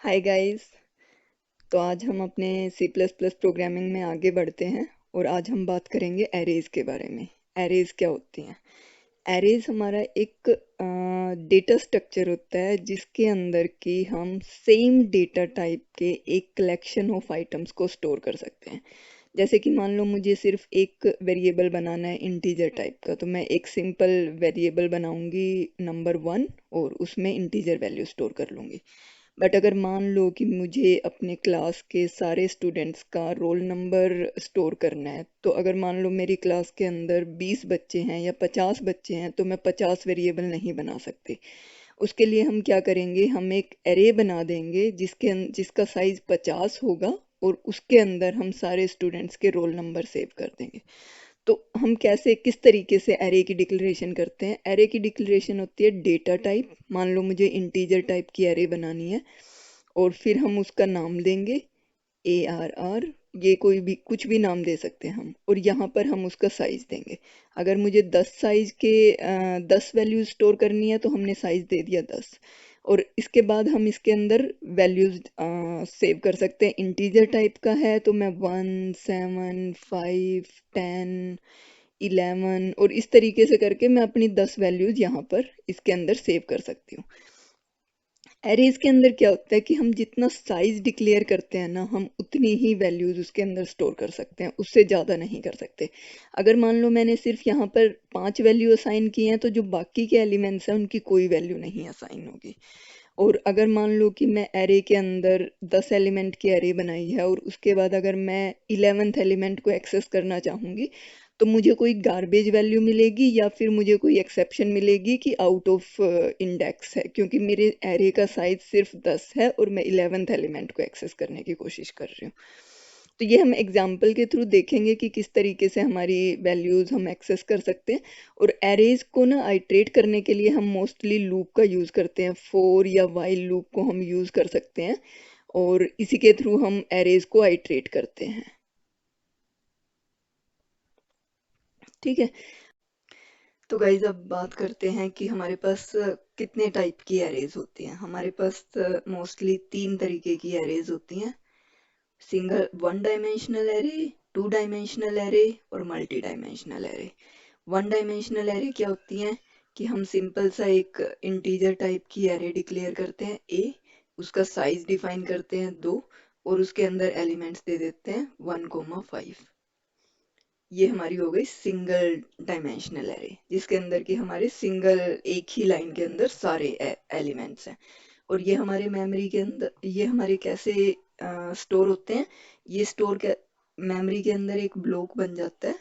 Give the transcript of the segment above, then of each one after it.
Hi guys. तो आज हम अपने सी प्लस प्लस प्रोग्रामिंग में आगे बढ़ते हैं और आज हम बात करेंगे एरेज के बारे में। एरेज क्या होती हैं? एरेज हमारा एक डेटा स्ट्रक्चर होता है जिसके अंदर की हम सेम डेटा टाइप के एक कलेक्शन ऑफ आइटम्स को स्टोर कर सकते हैं। जैसे कि मान लो मुझे सिर्फ एक वेरिएबल बनाना है इंटीजर टाइप का, तो मैं एक सिंपल वेरिएबल बनाऊंगी नंबर 1 और उसमें इंटीजर वैल्यू स्टोर कर लूँगी। बट अगर मान लो कि मुझे अपने क्लास के सारे स्टूडेंट्स का रोल नंबर स्टोर करना है, तो अगर मान लो मेरी क्लास के अंदर 20 बच्चे हैं या 50 बच्चे हैं, तो मैं 50 वेरिएबल नहीं बना सकती। उसके लिए हम क्या करेंगे, हम एक एरे बना देंगे जिसका साइज 50 होगा और उसके अंदर हम सारे स्टूडेंट्स के रोल नंबर सेव कर देंगे। तो हम कैसे किस तरीके से एरे की डिक्लेरेशन करते हैं? एरे की डिक्लेरेशन होती है डेटा टाइप। मान लो मुझे इंटीजर टाइप की एरे बनानी है और फिर हम उसका नाम देंगे ARR। ये कोई भी कुछ भी नाम दे सकते हैं हम, और यहाँ पर हम उसका साइज देंगे। अगर मुझे 10 साइज के 10 वैल्यूज स्टोर करनी है तो हमने साइज दे दिया 10। और इसके बाद हम इसके अंदर वैल्यूज सेव कर सकते हैं। इंटीजर टाइप का है तो मैं 1 7 5 10 11 और इस तरीके से करके मैं अपनी 10 वैल्यूज यहाँ पर इसके अंदर सेव कर सकती हूँ। एरेज के अंदर क्या होता है कि हम जितना साइज डिक्लेयर करते हैं ना, हम उतनी ही वैल्यूज उसके अंदर स्टोर कर सकते हैं, उससे ज़्यादा नहीं कर सकते। अगर मान लो मैंने सिर्फ यहाँ पर 5 वैल्यू असाइन की हैं, तो जो बाकी के एलिमेंट्स हैं उनकी कोई वैल्यू नहीं असाइन होगी। और अगर मान लो कि मैं एरे के अंदर 10 एलिमेंट की एरे बनाई है और उसके बाद अगर मैं 11th एलिमेंट को एक्सेस करना चाहूँगी, तो मुझे कोई गार्बेज वैल्यू मिलेगी या फिर मुझे कोई एक्सेप्शन मिलेगी कि आउट ऑफ इंडेक्स है, क्योंकि मेरे एरे का साइज सिर्फ 10 है और मैं 11th एलिमेंट को एक्सेस करने की कोशिश कर रही हूँ। तो ये हम एग्जाम्पल के थ्रू देखेंगे कि किस तरीके से हमारी वैल्यूज हम एक्सेस कर सकते हैं। और एरेज को ना आइट्रेट करने के लिए हम मोस्टली लूप का यूज करते हैं। फॉर या वाइल लूप को हम यूज कर सकते हैं और इसी के थ्रू हम एरेज को आइट्रेट करते हैं। ठीक है। तो गाइज अब बात करते हैं कि हमारे पास कितने टाइप की एरेज होती हैं। हमारे पास मोस्टली 3 तरीके की एरेज होती हैं। Single 1 dimensional array, 2 dimensional array और multi dimensional array. 1 dimensional array क्या होती हैं कि हम सिंपल सा एक इंटीजर टाइप की एरे डिक्लेयर करते हैं ए, उसका साइज डिफाइन करते हैं 2 और उसके अंदर एलिमेंट्स दे देते हैं 1,5। ये हमारी हो गई सिंगल डायमेंशनल एरे, जिसके अंदर की हमारे सिंगल एक ही लाइन के अंदर सारे एलिमेंट्स हैं। और ये हमारे मेमोरी के अंदर, ये हमारे कैसे स्टोर होते हैं? ये स्टोर के मेमोरी के अंदर एक ब्लॉक बन जाता है।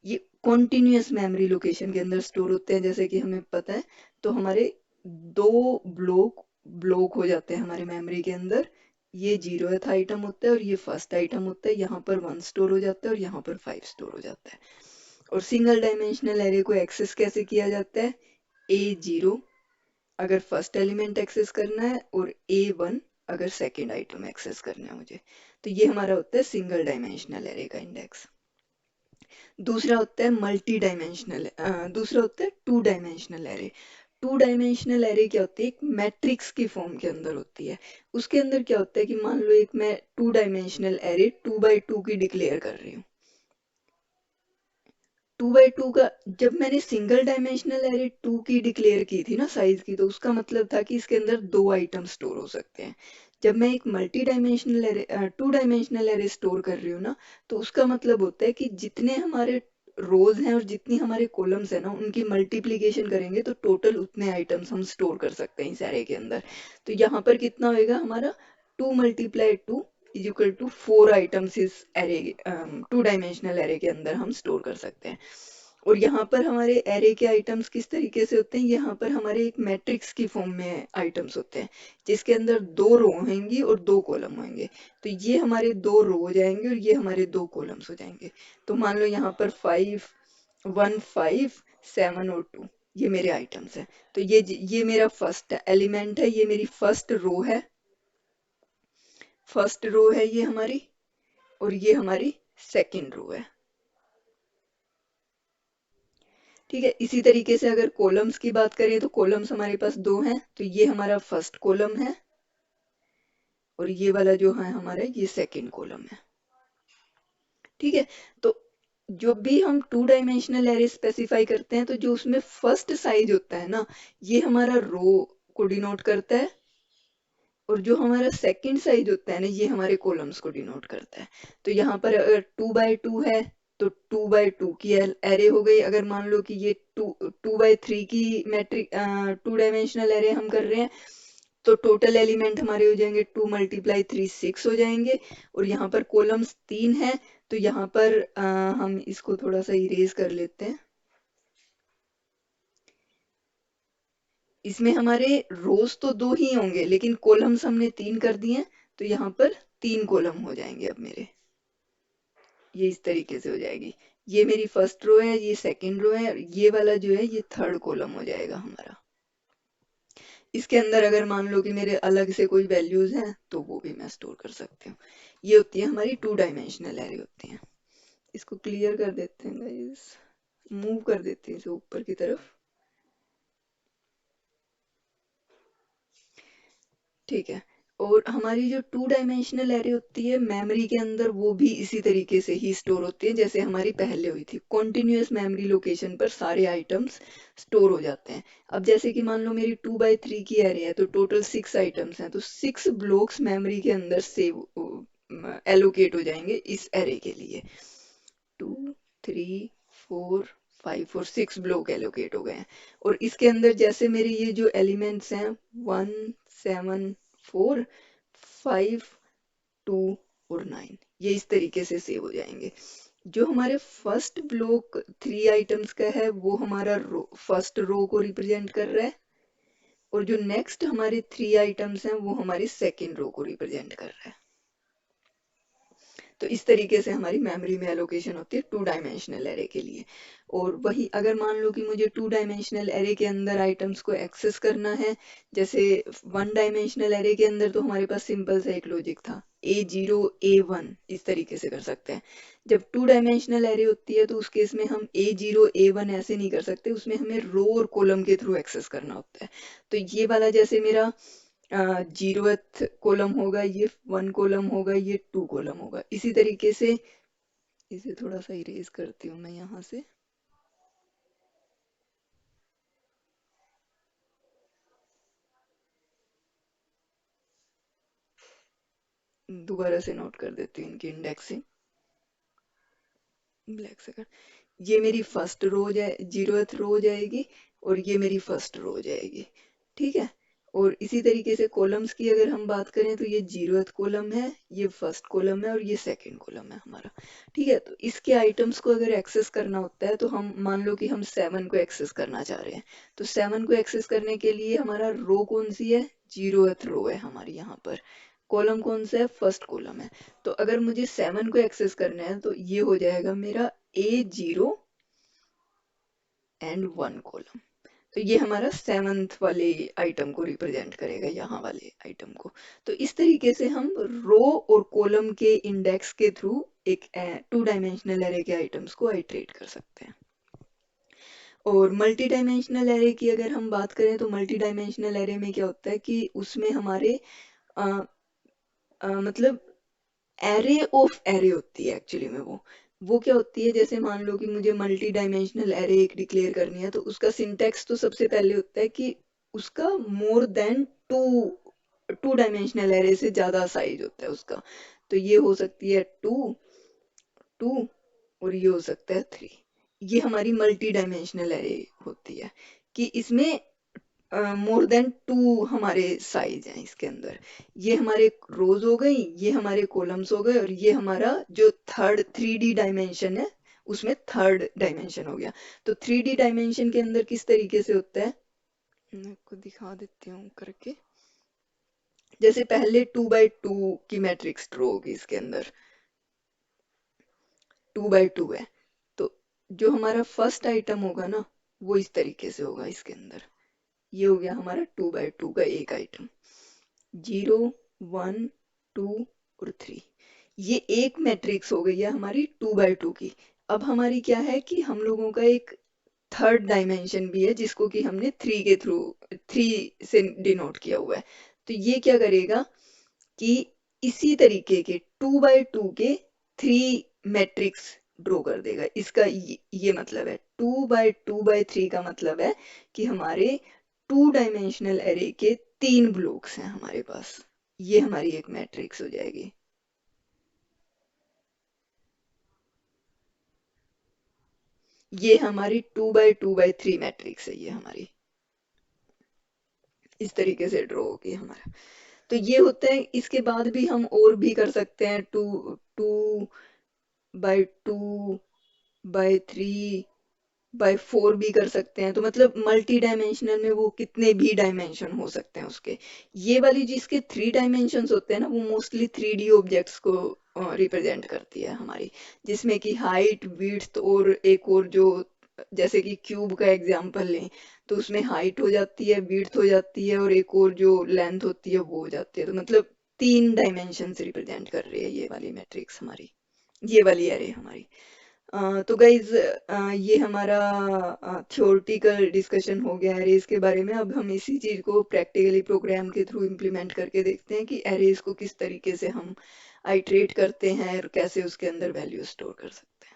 ये कॉन्टिन्यूस मेमोरी लोकेशन के अंदर स्टोर होते हैं, जैसे कि हमें पता है। तो हमारे 2 ब्लॉक ब्लॉक हो जाते हैं हमारे मेमोरी के अंदर। ये 0th आइटम होता है और ये फर्स्ट आइटम होता है। यहाँ पर 1 स्टोर हो जाता है और यहाँ पर 5 स्टोर हो जाता है। और सिंगल डायमेंशनल एरे को एक्सेस कैसे किया जाता है? A0 अगर फर्स्ट एलिमेंट एक्सेस करना है और A1 अगर सेकेंड आइटम एक्सेस करना है मुझे। तो ये हमारा होता है सिंगल डायमेंशनल एरे का इंडेक्स। दूसरा होता है मल्टी डायमेंशनल, दूसरा होता है 2 डायमेंशनल एरे। 2 डायमेंशनल एरे क्या होती है? एक मैट्रिक्स की फॉर्म के अंदर होती है। उसके अंदर क्या होता है कि मान लो एक मैं 2 डायमेंशनल एरे 2 बाई 2 की डिक्लेयर कर रही हूँ। 2 बाई 2 का, जब मैंने सिंगल डायमेंशनल एरे 2 की डिक्लेयर की थी ना साइज की, तो उसका मतलब था कि इसके अंदर 2 आइटम स्टोर हो सकते हैं। जब मैं एक multi dimensional array 2 dimensional array store कर रही हूँ ना, तो उसका मतलब होता है कि जितने हमारे रोज हैं और जितनी हमारे कॉलम्स हैं ना, उनकी मल्टीप्लीकेशन करेंगे तो टोटल उतने आइटम्स हम स्टोर कर सकते हैं इस एरे के अंदर। तो यहाँ पर कितना होएगा हमारा? 2 multiply 2 is equal to 4 items इस एरे 2 डायमेंशनल एरे के अंदर हम स्टोर कर सकते हैं। और यहाँ पर हमारे एरे के आइटम्स किस तरीके से होते हैं? यहाँ पर हमारे एक मैट्रिक्स की फॉर्म में आइटम्स होते हैं, जिसके अंदर 2 रो होंगी और 2 कॉलम होंगे। तो ये हमारे 2 रो हो जाएंगे और ये हमारे 2 कॉलम्स हो जाएंगे। तो मान लो यहाँ पर 5 1 5 7 और 2 ये मेरे आइटम्स हैं। तो ये मेरा फर्स्ट एलिमेंट है, ये मेरी फर्स्ट रो है। फर्स्ट रो है ये हमारी, और ये हमारी सेकंड रो है। ठीक है। इसी तरीके से अगर कॉलम्स की बात करें तो कॉलम्स हमारे पास 2 हैं। तो ये हमारा फर्स्ट कॉलम है और ये वाला जो है हमारा ये सेकंड कॉलम है। ठीक है, तो जो भी हम 2 डायमेंशनल एरे स्पेसिफाई करते हैं तो जो उसमें फर्स्ट साइज होता है ना, ये हमारा रो को डिनोट करता है, और जो हमारा सेकंड साइज होता है ना, ये हमारे कॉलम्स को डिनोट करता है। तो यहाँ पर अगर 2x2 है तो 2x2 की एरे हो गई। अगर मान लो कि ये 2x3 की मैट्रिक 2 डायमेंशनल एरे हम कर रहे हैं, तो टोटल एलिमेंट हमारे हो जाएंगे 2 × 3 6 हो जाएंगे। और यहाँ पर कॉलम्स 3 है, तो यहाँ पर हम इसको थोड़ा सा इरेज कर लेते हैं। इसमें हमारे रोज तो 2 ही होंगे, लेकिन कॉलम्स हमने 3 कर दिए हैं, तो यहाँ पर 3 कॉलम हो जाएंगे अब मेरे। ये इस तरीके से हो जाएगी। ये मेरी फर्स्ट रो है, ये सेकंड रो है, और ये वाला जो है ये थर्ड कॉलम हो जाएगा हमारा। इसके अंदर अगर मान लो कि मेरे अलग से कोई वैल्यूज हैं तो वो भी मैं स्टोर कर सकती हूँ। ये होती है हमारी 2 डायमेंशनल एरे होती है। इसको क्लियर कर देते हैं गाइस, मूव कर देते हैं इसे ऊपर की तरफ। ठीक है, और हमारी जो 2 डायमेंशनल एरे होती है मेमोरी के अंदर, वो भी इसी तरीके से ही स्टोर होती है जैसे हमारी पहले हुई थी। कॉन्टिन्यूस मेमोरी लोकेशन पर सारे आइटम्स स्टोर हो जाते हैं। अब जैसे कि मान लो मेरी 2x3 की एरे है, तो टोटल 6 आइटम्स हैं, तो 6 ब्लॉक्स मेमोरी के अंदर सेव एलोकेट हो जाएंगे इस एरे के लिए। 2 3 4 5 और 6 ब्लॉक एलोकेट हो गए हैं। और इसके अंदर जैसे मेरे ये जो एलिमेंट्स हैं 1 7 4 5 2 और 9, ये इस तरीके से सेव हो जाएंगे। जो हमारे फर्स्ट ब्लॉक 3 आइटम्स का है वो हमारा फर्स्ट रो को रिप्रेजेंट कर रहा है, और जो नेक्स्ट हमारे 3 आइटम्स हैं वो हमारी सेकेंड रो को रिप्रेजेंट कर रहा है। तो इस तरीके से हमारी मेमोरी में एलोकेशन होती है 2 डायमेंशनल एरे के लिए। और वही अगर मान लो कि मुझे 2 डायमेंशनल एरे के अंदर आइटम्स को एक्सेस करना है, जैसे 1 डायमेंशनल एरे के अंदर तो हमारे पास सिंपल सा एक लॉजिक था, A0 A1 इस तरीके से कर सकते हैं। जब 2 डायमेंशनल एरे होती है तो उस केस में हम A0 A1 ऐसे नहीं कर सकते, उसमें हमें रो और कॉलम के थ्रू एक्सेस करना होता है। तो ये वाला जैसे मेरा 0th कॉलम होगा, ये 1 कॉलम होगा, ये 2 कॉलम होगा। इसी तरीके से इसे थोड़ा सा इरेज करती हूँ मैं यहाँ से। दोबारा से नोट कर देती हूँ इनकी इंडेक्सिंग ब्लैक से कर। ये मेरी फर्स्ट रो जाए 0th रो हो जाएगी, और ये मेरी फर्स्ट रो हो जाएगी। ठीक है, और इसी तरीके से कॉलम्स की अगर हम बात करें तो ये 0th कॉलम है, ये फर्स्ट कॉलम है, और ये सेकंड कॉलम है हमारा। ठीक है, तो इसके आइटम्स को अगर एक्सेस करना होता है तो हम मान लो कि हम 7 को एक्सेस करना चाह रहे हैं, तो 7 को एक्सेस करने के लिए हमारा रो कौन सी है, 0th रो है हमारी यहाँ पर। कॉलम कौन सा है, फर्स्ट कॉलम है। तो अगर मुझे 7 को एक्सेस करना है तो ये हो जाएगा मेरा A0 एंड 1 कॉलम। तो ये हमारा 7th वाले आइटम को रिप्रेजेंट करेगा, यहाँ वाले आइटम को। तो इस तरीके से हम रो और कॉलम के इंडेक्स के थ्रू एक 2 डायमेंशनल एरे के आइटम्स को आइटरेट कर सकते हैं। और मल्टी डायमेंशनल एरे की अगर हम बात करें तो मल्टी डायमेंशनल एरे में क्या होता है कि उसमें हमारे मतलब एरे ऑफ एरे होती है एक्चुअली में। वो क्या होती है, जैसे मान लो कि मुझे मल्टी डायमेंशनल एरे एक डिक्लेयर करनी है, तो उसका सिंटैक्स तो सबसे पहले होता है कि उसका मोर देन 2 डायमेंशनल एरे से ज्यादा साइज होता है उसका। तो ये हो सकती है 2 2 और ये हो सकता है 3। ये हमारी मल्टी डायमेंशनल एरे होती है कि इसमें मोर देन 2 हमारे साइज हैं इसके अंदर। ये हमारे रोज हो गई, ये हमारे कॉलम्स हो गए, और ये हमारा जो थर्ड 3D डायमेंशन है उसमें थर्ड डायमेंशन हो गया। तो 3D डायमेंशन के अंदर किस तरीके से होता है, मैं आपको दिखा देती हूँ करके। जैसे पहले 2x2 की मैट्रिक्स ड्रॉ होगी, इसके अंदर 2x2 है, तो जो हमारा फर्स्ट आइटम होगा ना वो इस तरीके से होगा इसके अंदर। ये हो गया हमारा 2x2 का एक आइटम, 0 1 2 और 3। ये एक मैट्रिक्स हो गई है हमारी 2x2 की। अब हमारी क्या है कि हम लोगों का एक थर्ड डायमेंशन भी है जिसको कि हमने 3 के थ्रू 3 से डिनोट किया हुआ है। तो ये क्या करेगा कि इसी तरीके के 2x2 के 3 मैट्रिक्स ड्रॉ कर देगा। इसका ये मतलब है 2x2x3 का मतलब है कि हमारे 2 डायमेंशनल एरे के 3 ब्लॉक्स हैं हमारे पास। ये हमारी एक मैट्रिक्स हो जाएगी। ये हमारी 2x2x3 मैट्रिक्स है, ये हमारी इस तरीके से ड्रॉ होगी हमारा। तो ये होता है। इसके बाद भी हम और भी कर सकते हैं, 2x2x3x4 भी कर सकते हैं। तो मतलब मल्टी डायमेंशनल में वो कितने भी डायमेंशन हो सकते हैं उसके। ये वाली जिसके 3 डायमेंशंस होते हैं ना, वो मोस्टली 3D ऑब्जेक्ट्स को रिप्रेजेंट करती है हमारी, जिसमें कि हाइट, विड्थ और एक और जो, जैसे कि क्यूब का एग्जांपल लें तो उसमें हाइट हो जाती है, विड्थ हो जाती है और एक और जो लेंथ होती है वो हो जाती है। तो मतलब 3 डायमेंशंस रिप्रेजेंट कर रही है ये वाली मैट्रिक्स हमारी, ये वाली एरे हमारी। तो गाइज, ये हमारा थ्योरेटिकल डिस्कशन हो गया एरेज के बारे में। अब हम इसी चीज को प्रैक्टिकली प्रोग्राम के थ्रू इम्प्लीमेंट करके देखते हैं कि एरेज को किस तरीके से हम आइटरेट करते हैं और कैसे उसके अंदर वैल्यू स्टोर कर सकते हैं।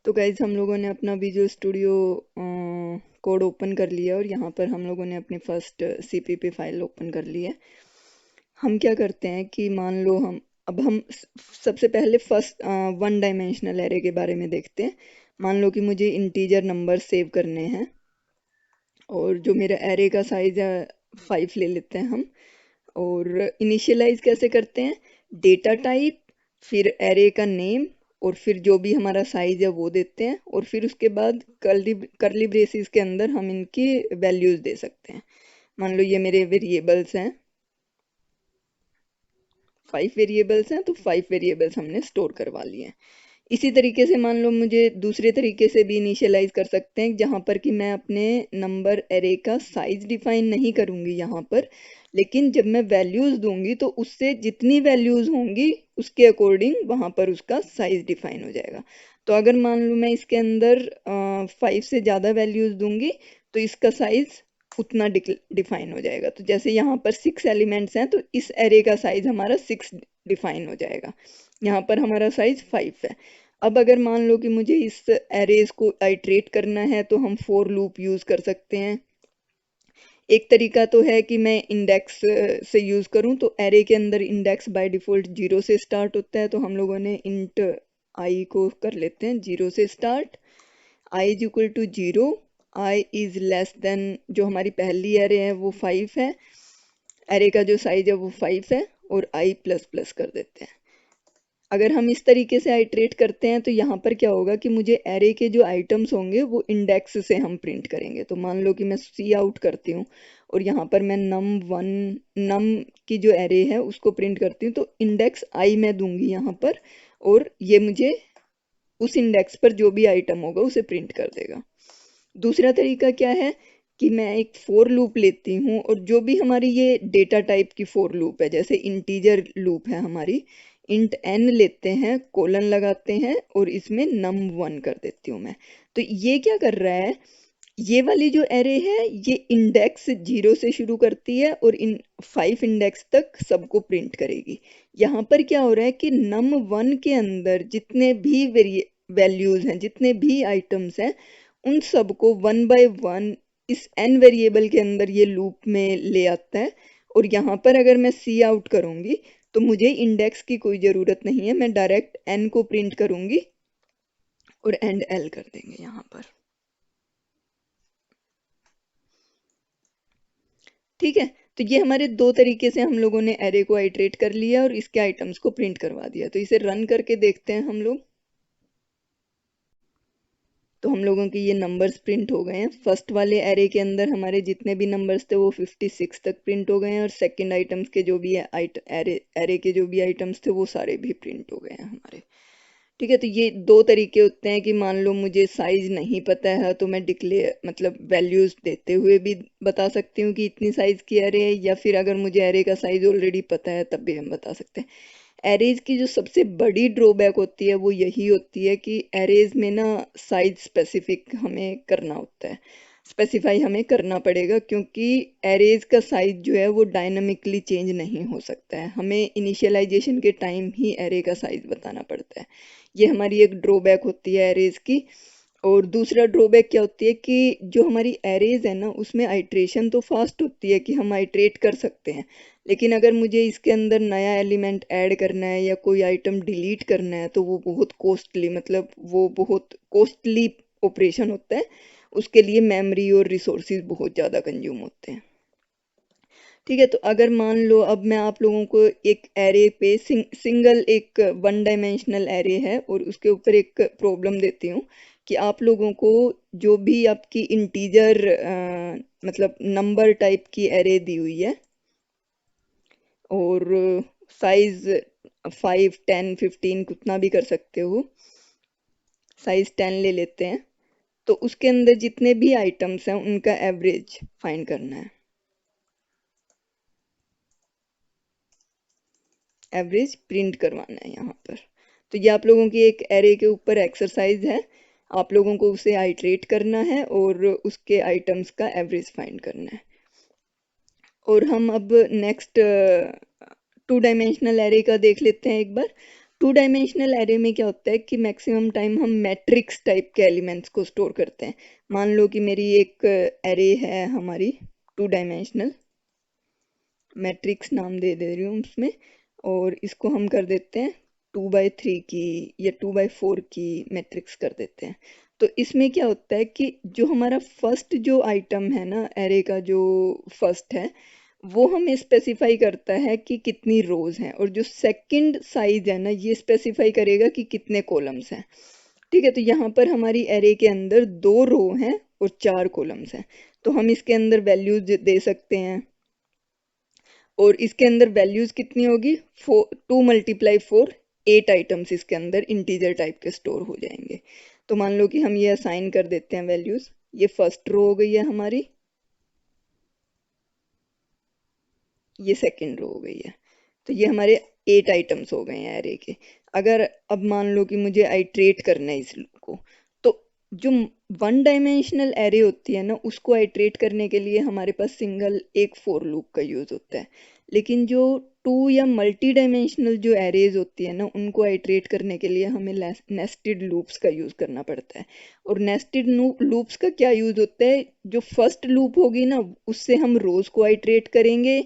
तो गाइज, हम लोगों ने अपना विजुअल स्टूडियो कोड ओपन कर लिया और यहाँ पर हम लोगों ने अपनी फर्स्ट सीपीपी फाइल ओपन कर ली है। हम क्या करते हैं कि मान लो हम सबसे पहले फर्स्ट 1 डायमेंशनल एरे के बारे में देखते हैं। मान लो कि मुझे इंटीजर नंबर सेव करने हैं और जो मेरा एरे का साइज है 5 ले लेते हैं हम। और इनिशियलाइज कैसे करते हैं, डेटा टाइप, फिर एरे का नेम और फिर जो भी हमारा साइज है वो देते हैं और फिर उसके बाद करली ब्रेसेस के अंदर हम इनकी वैल्यूज दे सकते हैं। मान लो ये मेरे वेरिएबल्स हैं, 5 वेरिएबल्स हैं, तो 5 वेरिएबल्स हमने स्टोर करवा लिए हैं। इसी तरीके से मान लो मुझे दूसरे तरीके से भी इनिशियलाइज कर सकते हैं, जहां पर कि मैं अपने नंबर एरे का साइज डिफाइन नहीं करूंगी यहाँ पर, लेकिन जब मैं वैल्यूज दूंगी तो उससे जितनी वैल्यूज होंगी उसके अकॉर्डिंग वहां पर उसका साइज डिफाइन हो जाएगा। तो अगर मान लो मैं इसके अंदर 5 से ज़्यादा वैल्यूज दूंगी तो इसका साइज उतना डिफाइन हो जाएगा। तो जैसे यहाँ पर 6 एलिमेंट्स हैं तो इस एरे का साइज हमारा 6 डिफाइन हो जाएगा, यहाँ पर हमारा साइज 5 है। अब अगर मान लो कि मुझे इस एरेज को आइटरेट करना है तो हम फॉर लूप यूज कर सकते हैं। एक तरीका तो है कि मैं इंडेक्स से यूज करूं, तो एरे के अंदर इंडेक्स बाय डिफॉल्ट 0 से स्टार्ट होता है, तो हम लोगों ने इंट आई को कर लेते हैं 0 से start. I is equal to 0, I is less than, जो हमारी पहली एरे है वो 5 है, एरे का जो साइज है वो 5 है, और आई प्लस प्लस कर देते हैं। अगर हम इस तरीके से आइटरेट करते हैं तो यहाँ पर क्या होगा कि मुझे एरे के जो आइटम्स होंगे वो इंडेक्स से हम प्रिंट करेंगे। तो मान लो कि मैं सी आउट करती हूँ और यहाँ पर मैं नम की जो एरे है उसको प्रिंट करती हूँ, तो इंडेक्स आई मैं दूंगी यहाँ पर और ये मुझे उस इंडेक्स पर जो भी आइटम होगा उसे प्रिंट कर देगा। दूसरा तरीका क्या है कि मैं एक फॉर लूप लेती हूँ और जो भी हमारी ये डेटा टाइप की फॉर लूप है, जैसे इंटीजर लूप है हमारी, इंट एन लेते हैं, कोलन लगाते हैं और इसमें num1 कर देती हूँ मैं। तो ये क्या कर रहा है, ये वाली जो एरे है ये इंडेक्स 0 से शुरू करती है और इन 5 इंडेक्स तक सबको प्रिंट करेगी। यहाँ पर क्या हो रहा है कि num1 के अंदर जितने भी वैल्यूज हैं, जितने भी आइटम्स हैं, उन सबको 1 बाय 1 इस n वेरिएबल के अंदर ये लूप में ले आता है। और यहाँ पर अगर मैं सी आउट करूंगी तो मुझे इंडेक्स की कोई ज़रूरत नहीं है, मैं डायरेक्ट n को प्रिंट करूंगी और एंड l कर देंगे यहाँ पर। ठीक है, तो ये हमारे दो तरीके से हम लोगों ने एरे को आइटरेट कर लिया और इसके आइटम्स को प्रिंट करवा दिया। तो इसे रन करके देखते हैं हम लोग। तो हम लोगों के ये नंबर्स प्रिंट हो गए हैं। फर्स्ट वाले एरे के अंदर हमारे जितने भी नंबर्स थे वो 56 तक प्रिंट हो गए हैं और सेकंड आइटम्स के जो भी एरे के जो भी आइटम्स थे वो सारे भी प्रिंट हो गए हैं हमारे। ठीक है, तो ये दो तरीके होते हैं कि मान लो मुझे साइज नहीं पता है तो मैं डिक्लेयर मतलब वैल्यूज देते हुए भी बता सकती हूँ कि इतनी साइज की एरे है, या फिर अगर मुझे एरे का साइज ऑलरेडी पता है तब भी हम बता सकते हैं। एरेज की जो सबसे बड़ी ड्रॉबैक होती है वो यही होती है कि एरेज में ना साइज स्पेसिफिक हमें करना होता है। स्पेसिफाई हमें करना पड़ेगा, क्योंकि एरेज का साइज जो है वो डायनामिकली चेंज नहीं हो सकता है। हमें इनिशियलाइजेशन के टाइम ही एरे का साइज बताना पड़ता है। ये हमारी एक ड्रॉबैक होती है एरेज की। और दूसरा ड्रॉबैक क्या होती है कि जो हमारी एरेज है ना, उसमें आइट्रेशन तो फास्ट होती है कि हम आइट्रेट कर सकते हैं, लेकिन अगर मुझे इसके अंदर नया एलिमेंट ऐड करना है या कोई आइटम डिलीट करना है तो वो बहुत कॉस्टली, मतलब वो बहुत कॉस्टली ऑपरेशन होता है। उसके लिए मेमोरी और रिसोर्सेज बहुत ज़्यादा कंज्यूम होते हैं। ठीक है, तो अगर मान लो अब मैं आप लोगों को एक एरे पे सिंगल एक वन डायमेंशनल एरे है और उसके ऊपर एक प्रॉब्लम देती हूँ कि आप लोगों को जो भी आपकी इंटीजर मतलब नंबर टाइप की एरे दी हुई है और साइज 5, 10, 15 कितना भी कर सकते हो, साइज 10 ले लेते हैं, तो उसके अंदर जितने भी आइटम्स हैं उनका एवरेज फाइंड करना है। एवरेज प्रिंट करवाना है यहाँ पर। तो ये आप लोगों की एक एरे के ऊपर एक्सरसाइज है। आप लोगों को उसे आइट्रेट करना है और उसके आइटम्स का एवरेज फाइंड करना है। और हम अब नेक्स्ट टू डायमेंशनल एरे का देख लेते हैं एक बार। टू डायमेंशनल एरे में क्या होता है कि मैक्सिमम टाइम हम मैट्रिक्स टाइप के एलिमेंट्स को स्टोर करते हैं। मान लो कि मेरी एक एरे है हमारी टू डायमेंशनल, मैट्रिक्स नाम दे दे रही हूँ उसमें, और इसको हम कर देते हैं 2x3 की या 2x4 की मैट्रिक्स कर देते हैं। तो इसमें क्या होता है कि जो हमारा फर्स्ट जो आइटम है ना एरे का, जो फर्स्ट है वो हमें स्पेसिफाई करता है कि कितनी रोज हैं, और जो सेकंड साइज है ना ये स्पेसिफाई करेगा कि कितने कॉलम्स हैं। ठीक है, तो यहाँ पर हमारी एरे के अंदर 2 रो हैं और 4 कॉलम्स हैं, तो हम इसके अंदर वैल्यूज दे सकते हैं। और इसके अंदर वैल्यूज कितनी होगी, 2 × 4 8 आइटम्स इसके अंदर इंटीजर टाइप के स्टोर हो जाएंगे। तो मान लो कि हम ये असाइन कर देते हैं वैल्यूज। ये फर्स्ट रो हो गई है हमारी, ये सेकंड रो हो गई है। तो ये हमारे 8 आइटम्स हो गए हैं एरे के। अगर अब मान लो कि मुझे आइट्रेट करना है इसको, तो जो वन डायमेंशनल एरे होती है ना उसको आइट्रेट करने के लिए हमारे पास सिंगल एक फॉर लूप का यूज होता है। लेकिन जो टू या मल्टी डायमेंशनल जो एरेज होती है ना उनको आइट्रेट करने के लिए हमें नेस्टेड लूप्स का यूज करना पड़ता है। और नेस्टेड लूप्स का क्या यूज होता है, जो फर्स्ट लूप होगी ना उससे हम रोज को आइट्रेट करेंगे,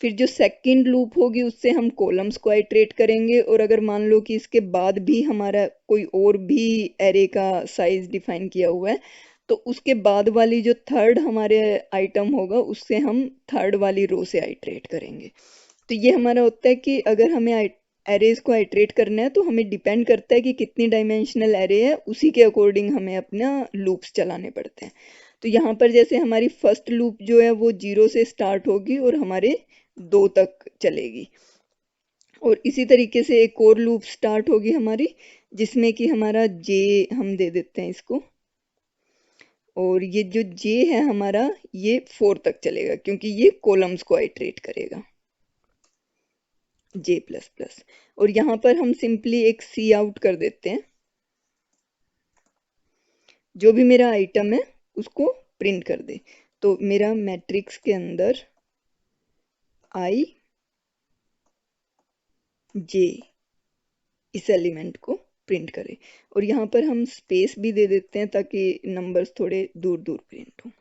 फिर जो सेकंड लूप होगी उससे हम कॉलम्स को आइट्रेट करेंगे, और अगर मान लो कि इसके बाद भी हमारा कोई और भी एरे का साइज डिफाइन किया हुआ है तो उसके बाद वाली जो थर्ड हमारे आइटम होगा उससे हम थर्ड वाली रो से आइट्रेट करेंगे। तो ये हमारा होता है कि अगर हमें एरेज को आइट्रेट करना है तो हमें डिपेंड करता है कि कितनी डायमेंशनल एरे है, उसी के अकॉर्डिंग हमें अपना लूप्स चलाने पड़ते हैं। तो यहाँ पर जैसे हमारी फर्स्ट लूप जो है वो 0 से स्टार्ट होगी और हमारे 2 तक चलेगी। और इसी तरीके से एक और लूप स्टार्ट होगी हमारी जिसमें कि हमारा जे हम दे देते हैं इसको, और ये जो जे है हमारा ये 4 तक चलेगा क्योंकि ये कॉलम्स को आइट्रेट करेगा, J++। और यहाँ पर हम सिंपली एक सी आउट कर देते हैं, जो भी मेरा आइटम है उसको प्रिंट कर दे। तो मेरा मैट्रिक्स के अंदर आई जे इस एलिमेंट को प्रिंट करें। और यहाँ पर हम स्पेस भी दे देते हैं ताकि नंबर्स थोड़े दूर दूर प्रिंट हो।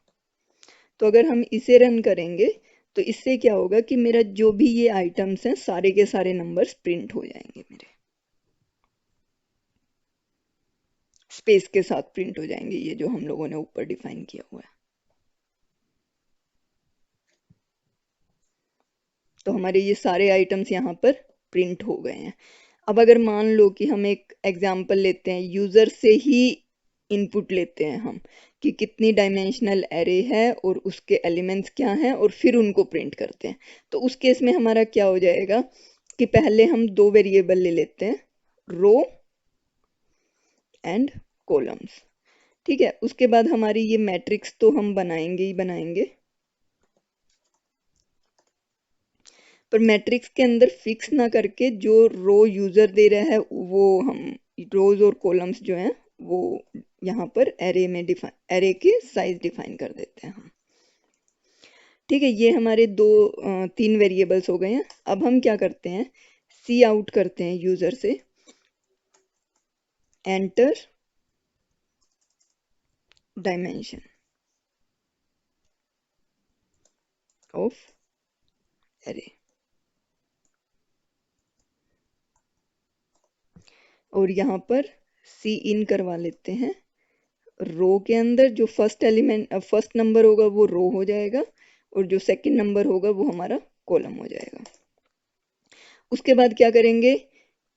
तो अगर हम इसे रन करेंगे तो इससे क्या होगा कि मेरा जो भी ये आइटम्स हैं सारे के सारे नंबर्स प्रिंट हो जाएंगे, मेरे स्पेस के साथ प्रिंट हो जाएंगे, ये जो हम लोगों ने ऊपर डिफाइन किया हुआ है। तो हमारे ये सारे आइटम्स यहाँ पर प्रिंट हो गए हैं। अब अगर मान लो कि हम एक एग्जांपल लेते हैं, यूजर से ही इनपुट लेते हैं हम कि कितनी डायमेंशनल एरे है और उसके एलिमेंट्स क्या हैं और फिर उनको प्रिंट करते हैं। तो उस केस में हमारा क्या हो जाएगा कि पहले हम 2 वेरिएबल ले लेते हैं, रो एंड कॉलम्स। ठीक है, उसके बाद हमारी ये मैट्रिक्स तो हम बनाएंगे ही बनाएंगे, पर मैट्रिक्स के अंदर फिक्स ना करके जो रो यूजर दे रहा है वो हम रोज और कॉलम्स जो हैं वो यहाँ पर एरे के साइज डिफाइन कर देते हैं हम। ठीक है, ये हमारे 3 वेरिएबल्स हो गए हैं। अब हम क्या करते हैं, सी आउट करते हैं यूजर से, एंटर डायमेंशन ऑफ एरे, और यहाँ पर सी इन करवा लेते हैं। रो के अंदर जो फर्स्ट नंबर होगा वो रो हो जाएगा, और जो सेकंड नंबर होगा वो हमारा कॉलम हो जाएगा। उसके बाद क्या करेंगे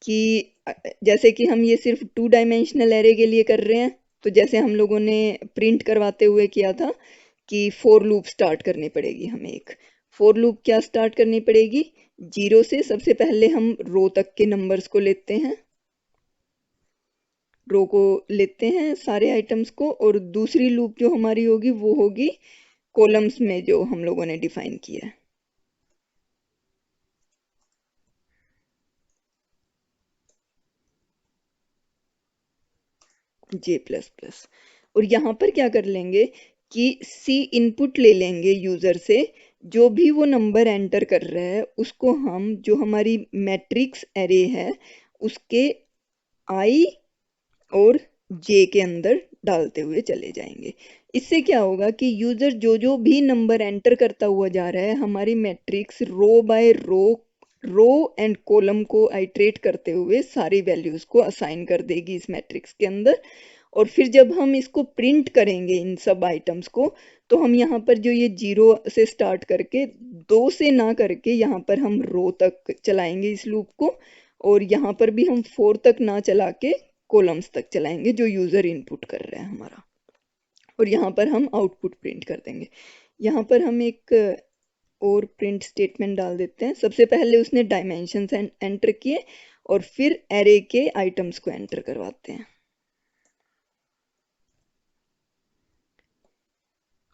कि जैसे कि हम ये सिर्फ 2 डायमेंशनल एरे के लिए कर रहे हैं, तो जैसे हम लोगों ने प्रिंट करवाते हुए किया था कि फॉर लूप स्टार्ट करनी पड़ेगी हमें। एक फॉर लूप क्या स्टार्ट करनी पड़ेगी, 0 से सबसे पहले हम रो तक के नंबर्स को लेते हैं, रो को लेते हैं सारे आइटम्स को, और दूसरी लूप जो हमारी होगी वो होगी कॉलम्स में जो हम लोगों ने डिफाइन किया है। J++। और यहाँ पर क्या कर लेंगे कि सी इनपुट ले लेंगे यूजर से, जो भी वो नंबर एंटर कर रहा है उसको हम जो हमारी मैट्रिक्स एरे है उसके आई और जे के अंदर डालते हुए चले जाएंगे। इससे क्या होगा कि यूजर जो जो भी नंबर एंटर करता हुआ जा रहा है, हमारी matrix row by row and column को आइट्रेट करते हुए सारी वैल्यूज को असाइन कर देगी इस मैट्रिक्स के अंदर। और फिर जब हम इसको प्रिंट करेंगे इन सब आइटम्स को, तो हम यहाँ पर जो ये 0 से स्टार्ट करके 2 से ना करके यहाँ पर हम रो तक चलाएंगे इस लूप को, और यहाँ पर भी हम 4 तक ना चला के कॉलम्स तक चलाएंगे जो यूजर इनपुट कर रहा है हमारा, और यहाँ पर हम आउटपुट प्रिंट कर देंगे। यहाँ पर हम एक और प्रिंट स्टेटमेंट डाल देते हैं। सबसे पहले उसने डायमेंशंस एंटर किए और फिर एरे के आइटम्स को एंटर करवाते हैं,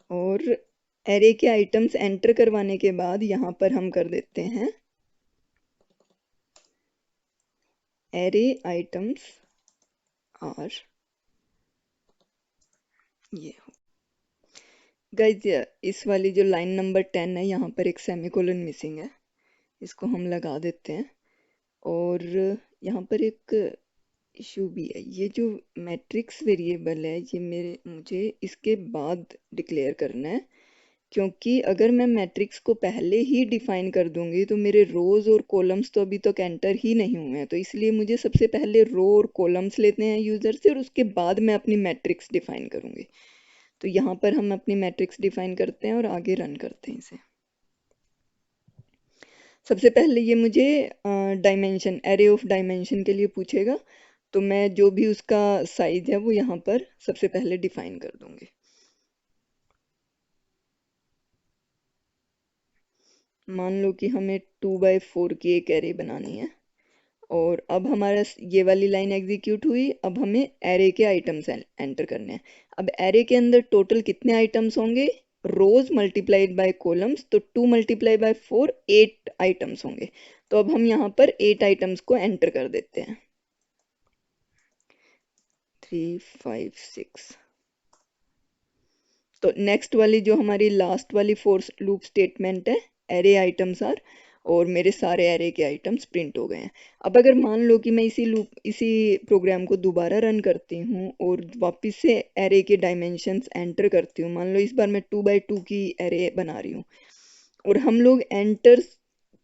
और एरे के आइटम्स एंटर करवाने के बाद यहाँ पर हम कर देते हैं एरे आइटम्स आर, ये गाइज इस वाली जो लाइन नंबर 10 है यहाँ पर एक सेमीकोलन मिसिंग है, इसको हम लगा देते हैं। और यहाँ पर एक इशू भी है, ये जो मैट्रिक्स वेरिएबल है ये मुझे इसके बाद डिक्लेयर करना है, क्योंकि अगर मैं मैट्रिक्स को पहले ही डिफाइन कर दूंगी तो मेरे रोज और कॉलम्स तो अभी तक एंटर ही नहीं हुए हैं। तो इसलिए मुझे सबसे पहले रो और कॉलम्स लेते हैं यूजर से, और उसके बाद मैं अपनी मैट्रिक्स डिफाइन करूंगी। तो यहाँ पर हम अपनी मैट्रिक्स डिफाइन करते हैं और आगे रन करते हैं इसे। सबसे पहले ये मुझे डायमेंशन, एरे ऑफ डायमेंशन के लिए पूछेगा, तो मैं जो भी उसका साइज है वो यहाँ पर सबसे पहले डिफाइन कर दूंगी। मान लो कि हमें 2x4 की एक एरे बनानी है, और अब हमारा ये वाली लाइन एग्जीक्यूट हुई। अब हमें एरे के आइटम्स एंटर करने हैं। अब एरे के अंदर टोटल कितने आइटम्स होंगे, रोज मल्टीप्लाइड बाय कॉलम्स, तो 2 मल्टीप्लाई बाय 4 8 आइटम्स होंगे। तो अब हम यहाँ पर 8 आइटम्स को एंटर कर देते हैं, 3 5 6। तो नेक्स्ट वाली जो हमारी लास्ट वाली फोर लूप स्टेटमेंट है, एरे आइटम्स आर, और मेरे सारे एरे के आइटम्स प्रिंट हो गए हैं। अब अगर मान लो कि मैं इसी प्रोग्राम को दोबारा रन करती हूँ और वापस से एरे के डायमेंशंस एंटर करती हूँ, मान लो इस बार मैं 2x2 की एरे बना रही हूँ, और हम लोग एंटर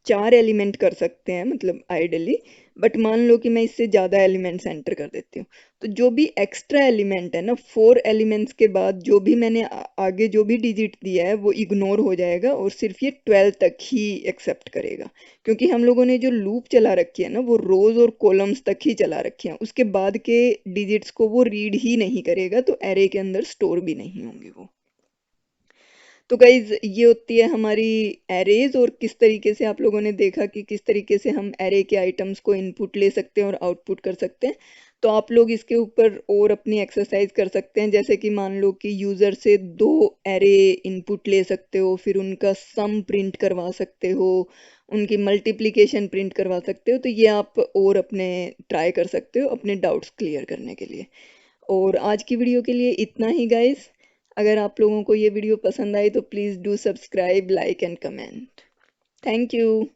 4 एलिमेंट कर सकते हैं मतलब आइडली, बट मान लो कि मैं इससे ज़्यादा एलिमेंट्स एंटर कर देती हूँ, तो जो भी एक्स्ट्रा एलिमेंट है ना, 4 एलिमेंट्स के बाद जो भी मैंने आगे जो भी डिजिट दिया है वो इग्नोर हो जाएगा, और सिर्फ ये 12 तक ही एक्सेप्ट करेगा, क्योंकि हम लोगों ने जो लूप चला रखी है ना वो रोज और कॉलम्स तक ही चला रखी है, उसके बाद के डिजिट्स को वो रीड ही नहीं करेगा, तो एरे के अंदर स्टोर भी नहीं होंगे वो। तो गाइज ये होती है हमारी एरेज, और किस तरीके से आप लोगों ने देखा कि किस तरीके से हम एरे के आइटम्स को इनपुट ले सकते हैं और आउटपुट कर सकते हैं। तो आप लोग इसके ऊपर और अपनी एक्सरसाइज कर सकते हैं, जैसे कि मान लो कि यूजर से 2 एरे इनपुट ले सकते हो, फिर उनका सम प्रिंट करवा सकते हो, उनकी मल्टीप्लिकेशन प्रिंट करवा सकते हो। तो ये आप और अपने ट्राई कर सकते हो अपने डाउट्स क्लियर करने के लिए। और आज की वीडियो के लिए इतना ही गाइस। अगर आप लोगों को ये वीडियो पसंद आई तो please do subscribe, like and comment. Thank you.